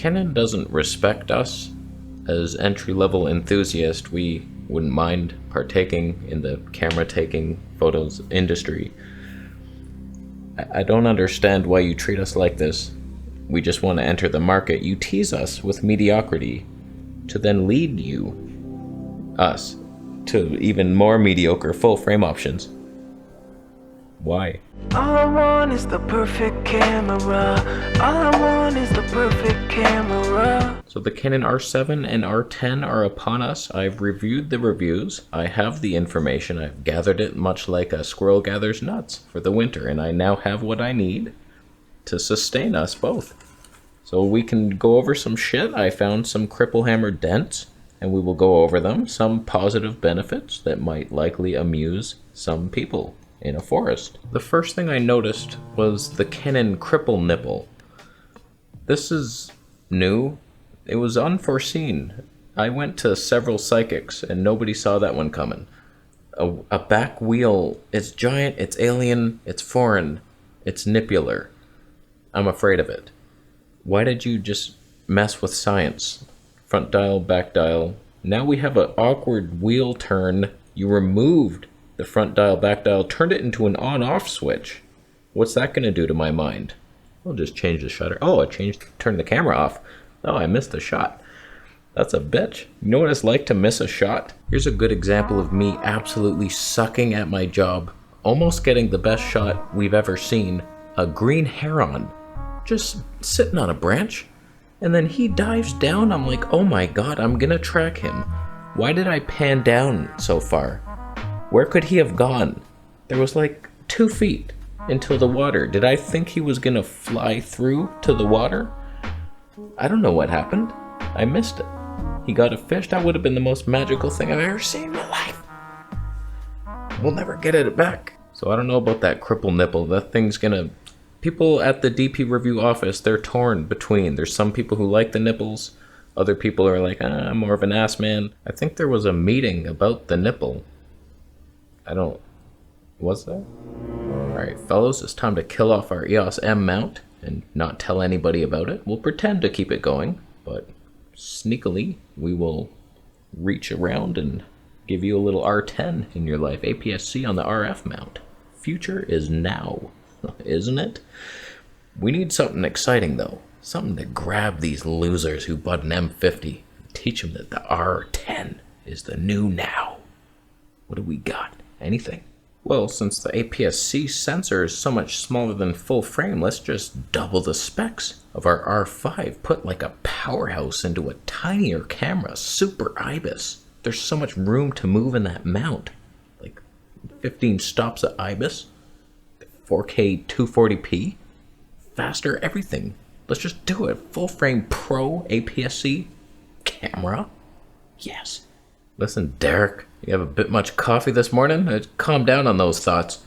Canon doesn't respect us. As entry-level enthusiasts, we wouldn't mind partaking in the camera-taking photos industry. I don't understand why you treat us like this. We just want to enter the market. You tease us with mediocrity to then lead us to even more mediocre full-frame options. Why? All I want is the perfect camera. All I want is the perfect camera. So the Canon R7 and R10 are upon us. I've reviewed the reviews. I have the information. I've gathered it much like a squirrel gathers nuts for the winter, and I now have what I need to sustain us both. So we can go over some shit. I found some cripple hammer dents, and we will go over them. Some positive benefits that might likely amuse some people in a forest. The first thing I noticed was the Canon cripple nipple. This is new. It was unforeseen. I went to several psychics and nobody saw that one coming. A back wheel, it's giant, it's alien, it's foreign, it's nippular. I'm afraid of it. Why did you just mess with science? Front dial, back dial. Now we have an awkward wheel turn. You removed the front dial, back dial, turned it into an on-off switch. What's that going to do to my mind? I'll just change the shutter. Oh, turned the camera off. Oh, I missed the shot. That's a bitch. You know what it's like to miss a shot? Here's a good example of me absolutely sucking at my job, almost getting the best shot we've ever seen. A green heron just sitting on a branch, and then he dives down. I'm like, oh my god, I'm gonna track him. Why did I pan down so far? Where could he have gone? There was like 2 feet into the water. Did I think he was gonna fly through to the water? I don't know what happened. I missed it. He got a fish. That would have been the most magical thing I've ever seen in my life. We'll never get it back. So I don't know about that cripple nipple. That thing's gonna... People at the DP review office, they're torn between. There's some people who like the nipples. Other people are like, I'm more of an ass man. I think there was a meeting about the nipple. Was there? Alright, fellas, it's time to kill off our EOS M mount and not tell anybody about it. We'll pretend to keep it going, but sneakily, we will reach around and give you a little R10 in your life. aps-c on the RF mount. Future is now, isn't it? We need something exciting, though. Something to grab these losers who bought an M50. Teach them that the R10 is the new now. What do we got? Anything? Well, since the aps-c sensor is so much smaller than full frame, let's just double the specs of our R5. Put like a powerhouse into a tinier camera. Super IBIS. There's so much room to move in that mount. Like 15 stops at IBIS. 4K 240p. Faster everything. Let's just do it. Full frame pro aps-c camera. Yes. Listen, Derek, you have a bit much coffee this morning? Calm down on those thoughts.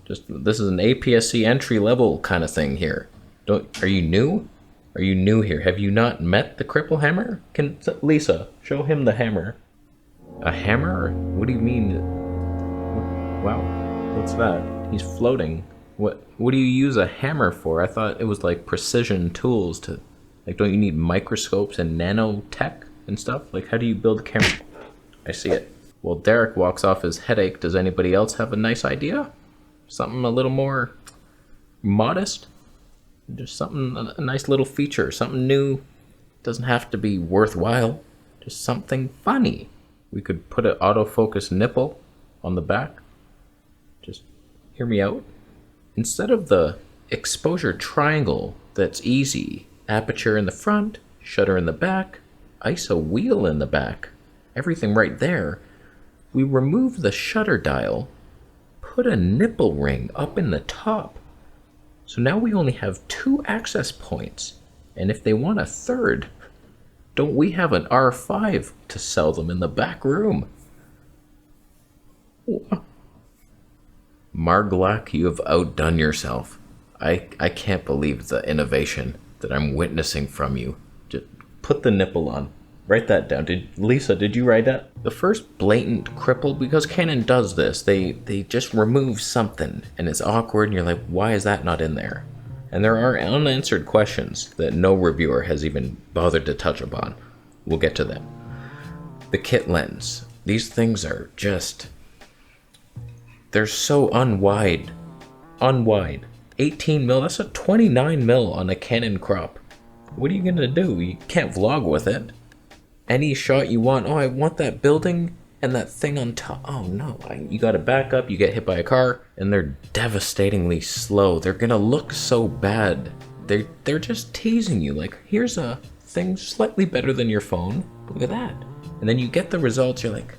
This is an aps-c entry level kind of thing here. Are you new? Are you new here? Have you not met the cripple hammer? Lisa, show him the hammer. A hammer? What do you mean? Wow, what's that? He's floating. What do you use a hammer for? I thought it was like precision tools to, like, don't you need microscopes and nanotech and stuff? Like, how do you build a camera? I see it. Well, Derek walks off his headache. Does anybody else have a nice idea? Something a little more modest? Just something, a nice little feature, something new. Doesn't have to be worthwhile. Just something funny. We could put an autofocus nipple on the back. Just hear me out. Instead of the exposure triangle that's easy, aperture in the front, shutter in the back, ISO wheel in the back, everything right there, we remove the shutter dial, put a nipple ring up in the top. So now we only have 2 access points, and if they want a third, don't we have an R5 to sell them in the back room? Marglack, you have outdone yourself. I can't believe the innovation that I'm witnessing from you. Just put the nipple on. Write that down. Lisa, did you write that? The first blatant cripple, because Canon does this, they just remove something and it's awkward and you're like, why is that not in there? And there are unanswered questions that no reviewer has even bothered to touch upon. We'll get to them. The kit lens. These things are just... they're so unwide. 18 mil, that's a 29 mil on a Canon crop. What are you gonna do? You can't vlog with it. Any shot you want, oh, I want that building and that thing on top. Oh no, you gotta back up, you get hit by a car, and they're devastatingly slow. They're gonna look so bad. They're just teasing you, like, here's a thing slightly better than your phone. Look at that. And then you get the results, you're like,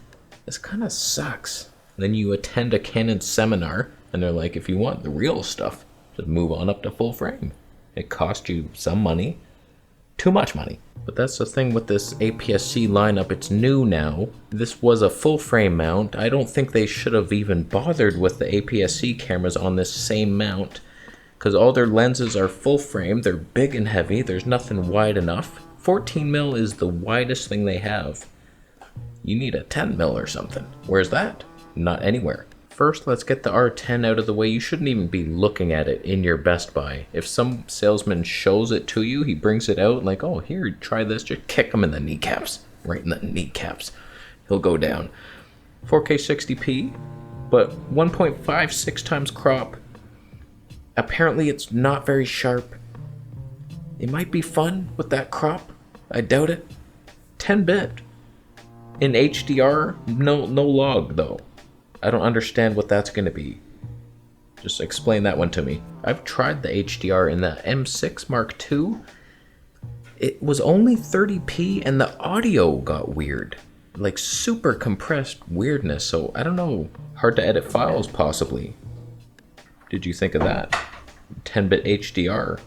this kind of sucks. And then you attend a Canon seminar, and they're like, if you want the real stuff, just move on up to full frame. It cost you some money. Too much money. But that's the thing with this aps-c lineup, it's new now. This was a full frame mount. I don't think they should have even bothered with the aps-c cameras on this same mount, because all their lenses are full frame, they're big and heavy, there's nothing wide enough. 14 mil is the widest thing they have. You need a 10 mil or something. Where's that? Not anywhere. First, let's get the R10 out of the way. You shouldn't even be looking at it in your Best Buy. If some salesman shows it to you, he brings it out like, oh, here, try this, just kick him in the kneecaps. Right in the kneecaps. He'll go down. 4K 60p, but 1.56 times crop. Apparently it's not very sharp. It might be fun with that crop. I doubt it. 10-bit. In HDR, no log though. I don't understand what that's going to be. Just explain that one to me. I've tried the HDR in the M6 Mark II. It was only 30p and the audio got weird. Like super compressed weirdness, so I don't know. Hard to edit files possibly. Did you think of that? 10-bit HDR.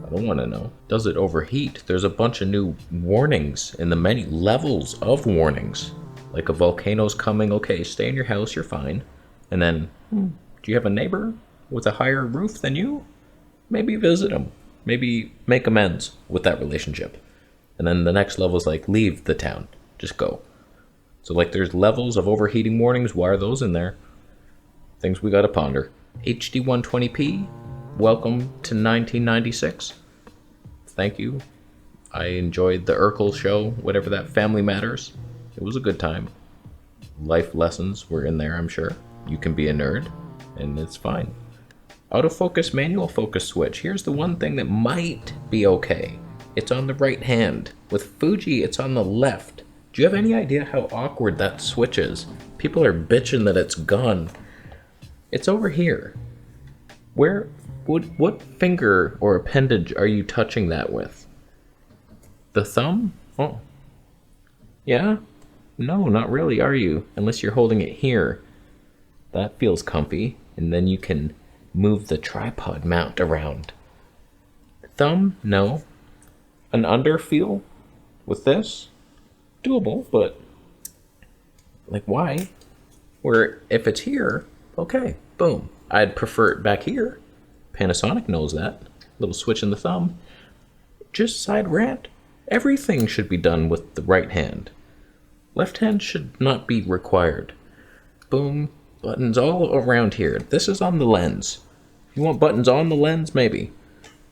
I don't want to know. Does it overheat? There's a bunch of new warnings in the menu. Levels of warnings. Like a volcano's coming, okay, stay in your house, you're fine. And then, do you have a neighbor with a higher roof than you? Maybe visit them. Maybe make amends with that relationship. And then the next level is like, leave the town. Just go. So like there's levels of overheating warnings. Why are those in there? Things we gotta ponder. HD 120p, welcome to 1996. Thank you. I enjoyed the Urkel show, whatever that, Family Matters. It was a good time. Life lessons were in there, I'm sure. You can be a nerd, and it's fine. Autofocus manual focus switch. Here's the one thing that might be okay. It's on the right hand. With Fuji, it's on the left. Do you have any idea how awkward that switch is? People are bitching that it's gone. It's over here. What finger or appendage are you touching that with? The thumb? Oh. Yeah? No, not really, are you? Unless you're holding it here. That feels comfy. And then you can move the tripod mount around. Thumb? No. An under feel with this? Doable, but like why? Where if it's here, okay, boom. I'd prefer it back here. Panasonic knows that. Little switch in the thumb. Just side rant. Everything should be done with the right hand. Left hand should not be required. Boom. Buttons all around here. This is on the lens. You want buttons on the lens? Maybe.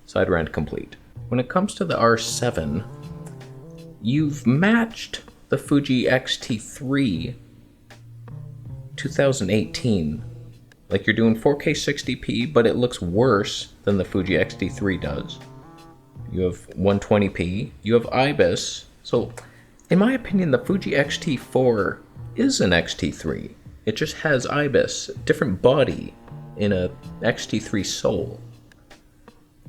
Side rant complete. When it comes to the R7, you've matched the Fuji X-T3 2018. Like you're doing 4K 60p, but it looks worse than the Fuji X-T3 does. You have 120p. You have IBIS. So, in my opinion, the Fuji X-T4 is an X-T3. It just has IBIS, different body in a X-T3 soul.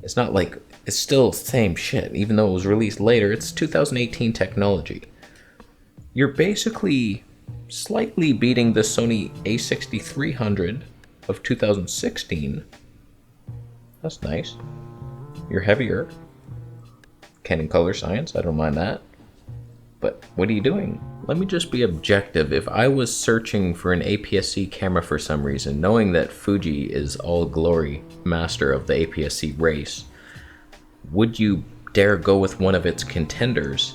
It's not like, it's still same shit, even though it was released later. It's 2018 technology. You're basically slightly beating the Sony a6300 of 2016. That's nice. You're heavier. Canon color science, I don't mind that. But what are you doing? Let me just be objective. If I was searching for an aps-c camera for some reason, knowing that Fuji is all glory master of the aps-c race, would you dare go with one of its contenders?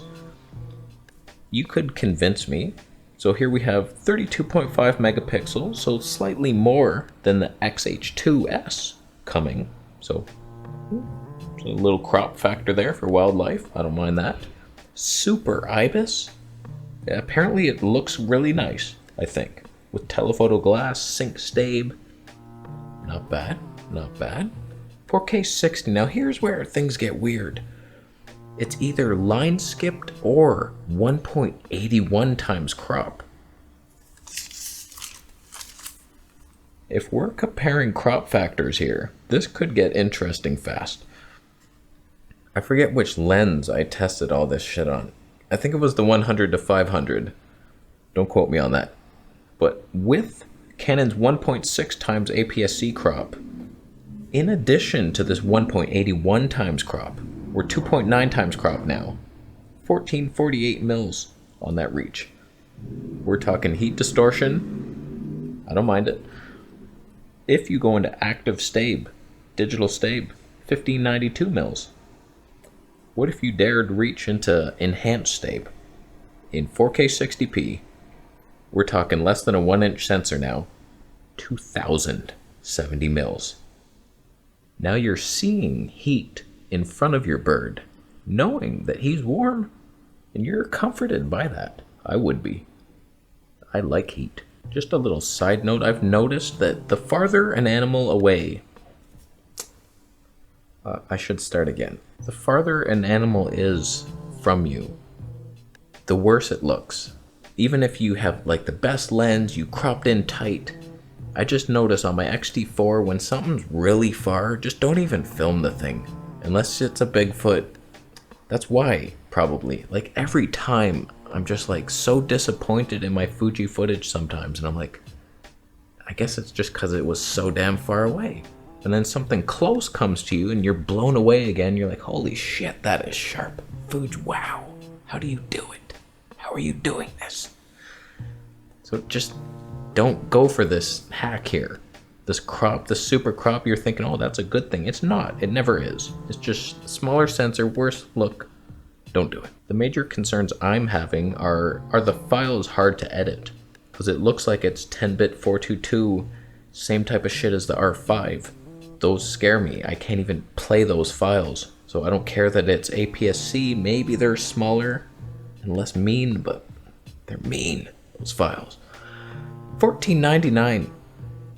You could convince me. So here we have 32.5 megapixels, so slightly more than the XH2s coming. So a little crop factor there for wildlife. I don't mind that. Super IBIS. Yeah, apparently it looks really nice, I think. With telephoto glass, sync stabe. Not bad, not bad. 4K 60. Now here's where things get weird. It's either line skipped or 1.81 times crop. If we're comparing crop factors here, this could get interesting fast. I forget which lens I tested all this shit on. I think it was the 100 to 500. Don't quote me on that. But with Canon's 1.6 times aps-c crop, in addition to this 1.81 times crop, we're 2.9 times crop now. 1448 mils on that reach. We're talking heat distortion. I don't mind it. If you go into active stabe, digital stabe, 1592 mils. What if you dared reach into enhanced stabe? In 4K 60p, we're talking less than a 1-inch sensor now, 2070 mils. Now you're seeing heat in front of your bird, knowing that he's warm, and you're comforted by that. I would be. I like heat. Just a little side note, I've noticed that the farther an animal away, I should start again. The farther an animal is from you, the worse it looks. Even if you have like the best lens, you cropped in tight. I just notice on my XT4, when something's really far, just don't even film the thing. Unless it's a Bigfoot. That's why, probably. Like every time, I'm just like so disappointed in my Fuji footage sometimes, and I'm like, I guess it's just because it was so damn far away. And then something close comes to you and you're blown away again. You're like, holy shit, that is sharp. Fuji, wow. How do you do it? How are you doing this? So just don't go for this hack here. This crop, this super crop, you're thinking, oh, that's a good thing. It's not. It never is. It's just smaller sensor, worse look. Don't do it. The major concerns I'm having are the files hard to edit? Because it looks like it's 10-bit 422, same type of shit as the R5. Those scare me. I can't even play those files. So I don't care that it's aps-c. Maybe they're smaller and less mean, but they're mean, those files. $14.99.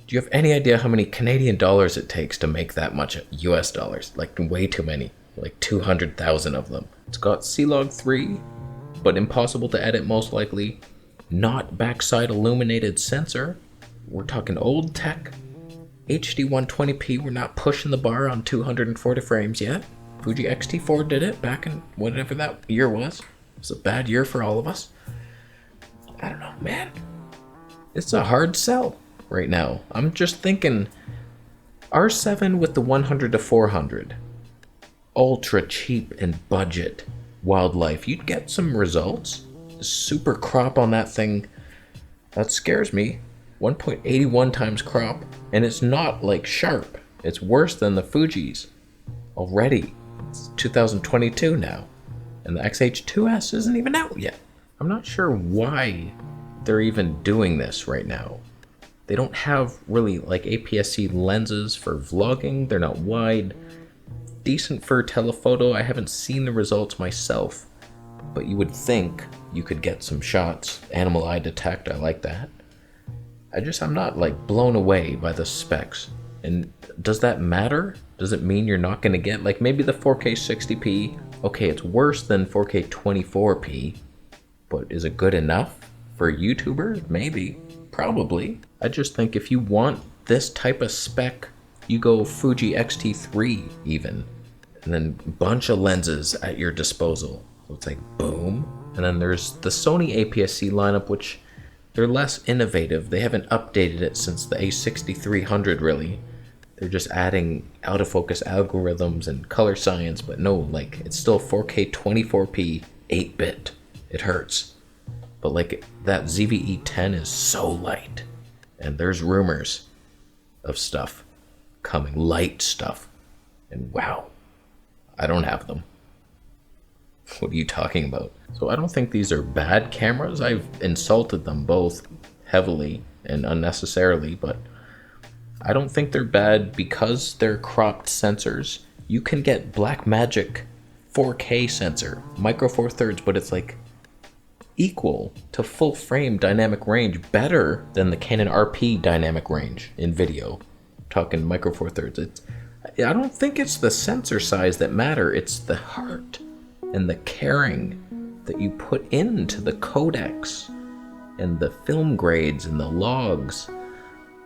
Do you have any idea how many Canadian dollars it takes to make that much US dollars? Like way too many. Like 200,000 of them. It's got C-Log 3, but impossible to edit most likely. Not backside illuminated sensor. We're talking old tech. HD 120p, we're not pushing the bar on 240 frames yet. Fuji X-T4 did it back in whatever that year was. It was a bad year for all of us. I don't know, man. It's a hard sell right now. I'm just thinking R7 with the 100 to 400. Ultra cheap and budget wildlife. You'd get some results. Super crop on that thing. That scares me. 1.81 times crop. And it's not like sharp. It's worse than the Fujis already. It's 2022 now. And the XH2s isn't even out yet. I'm not sure why they're even doing this right now. They don't have really like aps-c lenses for vlogging. They're not wide. Decent for telephoto. I haven't seen the results myself, but you would think you could get some shots. Animal eye detect, I like that. I'm not like blown away by the specs. And does that matter? Does it mean you're not going to get like maybe the 4K 60p? Okay, it's worse than 4K 24p, but is it good enough for YouTubers? Maybe, probably. I just think if you want this type of spec, you go Fuji X-T3 even, and then a bunch of lenses at your disposal. So it's like boom. And then there's the Sony aps-c lineup, which they're less innovative. They haven't updated it since the A6300 really. They're just adding autofocus algorithms and color science, but no, like it's still 4K 24p 8-bit. It hurts. But like that ZVE10 is so light. And there's rumors of stuff coming, light stuff. And wow, I don't have them. What are you talking about? So I don't think these are bad cameras. I've insulted them both heavily and unnecessarily, but I don't think they're bad because they're cropped sensors. You can get Blackmagic 4K sensor, micro four thirds, but it's like equal to full frame dynamic range, better than the Canon RP dynamic range in video. Talking micro four thirds. I don't think it's the sensor size that matter, it's the heart and the caring that you put into the codecs and the film grades and the logs.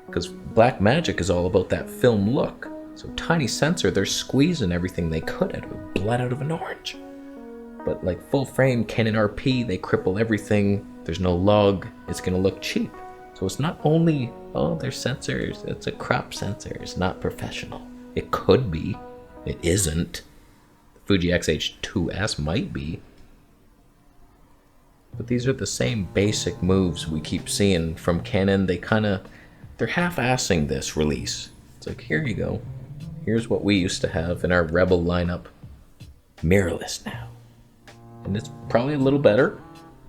Because Blackmagic is all about that film look. So tiny sensor, they're squeezing everything they could out of it, blood out of an orange. But like full frame Canon RP, they cripple everything. There's no log. It's gonna look cheap. So it's not only, oh, they're sensors. It's a crop sensor. It's not professional. It could be. It isn't. The Fuji XH2s might be. But these are the same basic moves we keep seeing from Canon. They're half-assing this release. It's like, here you go. Here's what we used to have in our Rebel lineup. Mirrorless now. And it's probably a little better,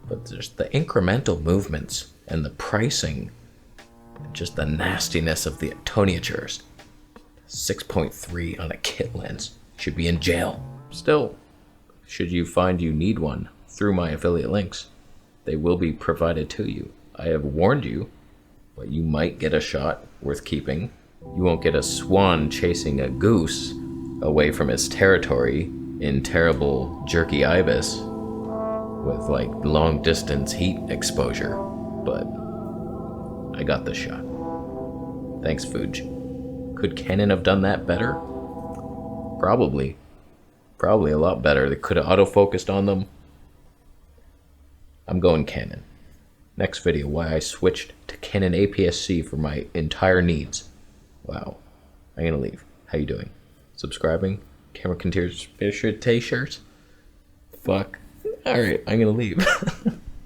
but there's the incremental movements and the pricing, and just the nastiness of the toniatures. 6.3 on a kit lens. Should be in jail. Still, should you find you need one through my affiliate links, they will be provided to you. I have warned you, but you might get a shot worth keeping. You won't get a swan chasing a goose away from its territory in terrible jerky ibis with like long distance heat exposure, but I got the shot. Thanks, Fuji. Could Canon have done that better? Probably. Probably a lot better. They could have autofocused on them. I'm going Canon. Next video, why I switched to Canon aps-c for my entire needs. Wow. I'm gonna leave. How you doing? Subscribing? Camera conspiracies? Fuck. Alright, I'm gonna leave.